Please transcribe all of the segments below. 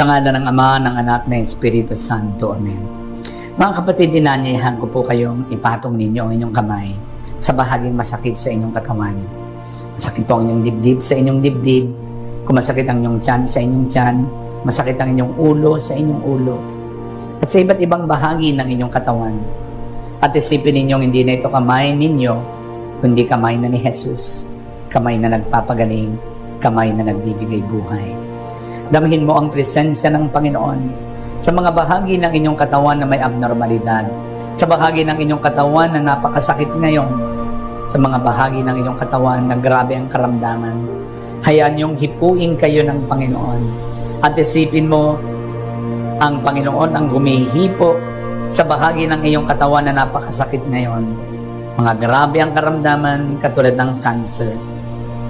Sa ngalan ng Ama, ng Anak, ng Espiritu Santo. Amen. Mga kapatid, dinanyayahan ko po kayong ipatong ninyo ang inyong kamay sa bahaging masakit sa inyong katawan. Masakit po ang inyong dibdib sa inyong dibdib. Kung masakit ang inyong tiyan sa inyong tiyan, masakit ang inyong ulo sa inyong ulo. At sa iba't ibang bahagi ng inyong katawan. At isipin ninyong hindi na ito kamay ninyo, kundi kamay na ni Jesus. Kamay na nagpapagaling, kamay na nagbibigay buhay. Damhin mo ang presensya ng Panginoon sa mga bahagi ng inyong katawan na may abnormalidad, sa bahagi ng inyong katawan na napakasakit ngayon, sa mga bahagi ng inyong katawan na grabe ang karamdaman. Hayaan niyong hipuin kayo ng Panginoon at isipin mo ang Panginoon ang humihipo sa bahagi ng iyong katawan na napakasakit ngayon. Mga grabe ang karamdaman katulad ng cancer.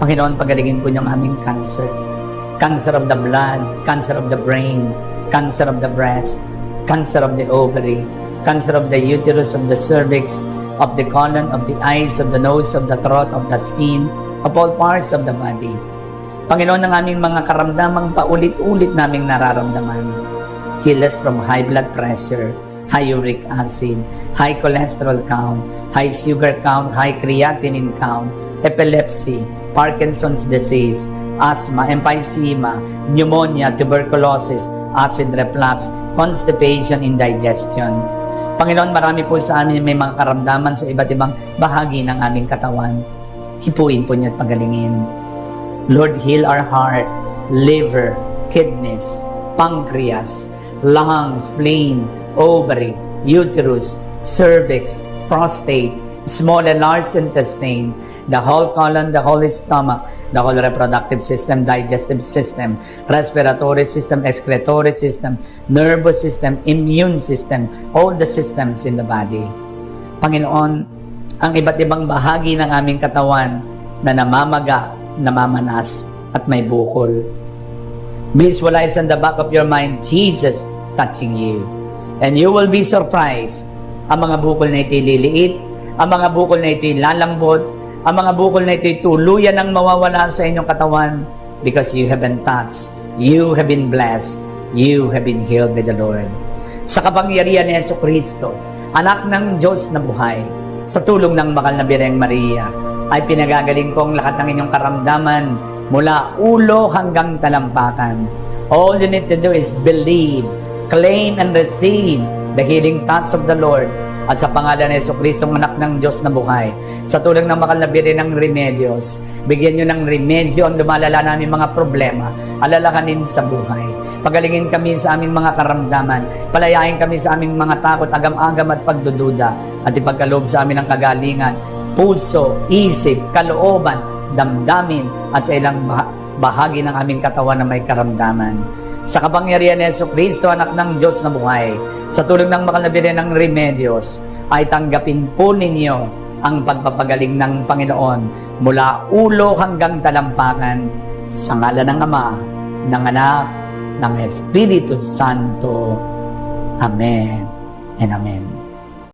Panginoon, pagalingin po niyo ang aming cancer. Cancer of the blood, cancer of the brain, cancer of the breast, cancer of the ovary, cancer of the uterus, of the cervix, of the colon, of the eyes, of the nose, of the throat, of the skin, of all parts of the body. Panginoon, ang aming mga karamdamang paulit-ulit naming nararamdaman. Heal us from high blood pressure, high uric acid, high cholesterol count, high sugar count, high creatinine count, epilepsy, Parkinson's disease, asthma, emphysema, pneumonia, tuberculosis, acid reflux, constipation, indigestion. Panginoon, marami po sa amin may mga karamdaman sa iba't ibang bahagi ng aming katawan. Hipuin po niyo at pagalingin. Lord, heal our heart, liver, kidneys, pancreas, lungs, spleen, ovary, uterus, cervix, prostate, small and large intestine, the whole colon, the whole stomach, the whole reproductive system, digestive system, respiratory system, excretory system, nervous system, immune system, all the systems in the body. Panginoon, ang iba't ibang bahagi ng aming katawan na namamaga, namamanas, at may bukol. Visualize on the back of your mind, Jesus touching you. And you will be surprised. Ang mga bukol na ito'y liliit, ang mga bukol na ito'y lalambot, ang mga bukol na ito'y tuluyan ang mawawala sa inyong katawan because you have been touched, you have been blessed, you have been healed by the Lord. Sa kapangyarihan ni Jesucristo, anak ng Diyos na buhay, sa tulong ng Mahal na Birheng Maria, ay pinagagaling ko ang lahat ng inyong karamdaman mula ulo hanggang talampakan. All you need to do is believe, claim and receive the healing touch of the Lord. At sa pangalan ni Jesucristo, anak ng Diyos na buhay, sa tulong ng Mahal na Birhen ng Remedios, bigyan nyo ng remedyo ang lumalala namin mga problema, alalahanin sa buhay. Pagalingin kami sa aming mga karamdaman, palayain kami sa aming mga takot, agam-agam at pagdududa, at ipagkaloob sa amin ang kagalingan, puso, isip, kalooban, damdamin, at sa ilang bahagi ng aming katawan na may karamdaman. Sa kapangyarihan ni Jesucristo, anak ng Diyos na buhay, sa tulong ng Mahal na Birhen ng Remedios, ay tanggapin po ninyo ang pagpapagaling ng Panginoon mula ulo hanggang talampakan sa ngalan ng Ama, ng Anak, ng Espiritu Santo. Amen and Amen.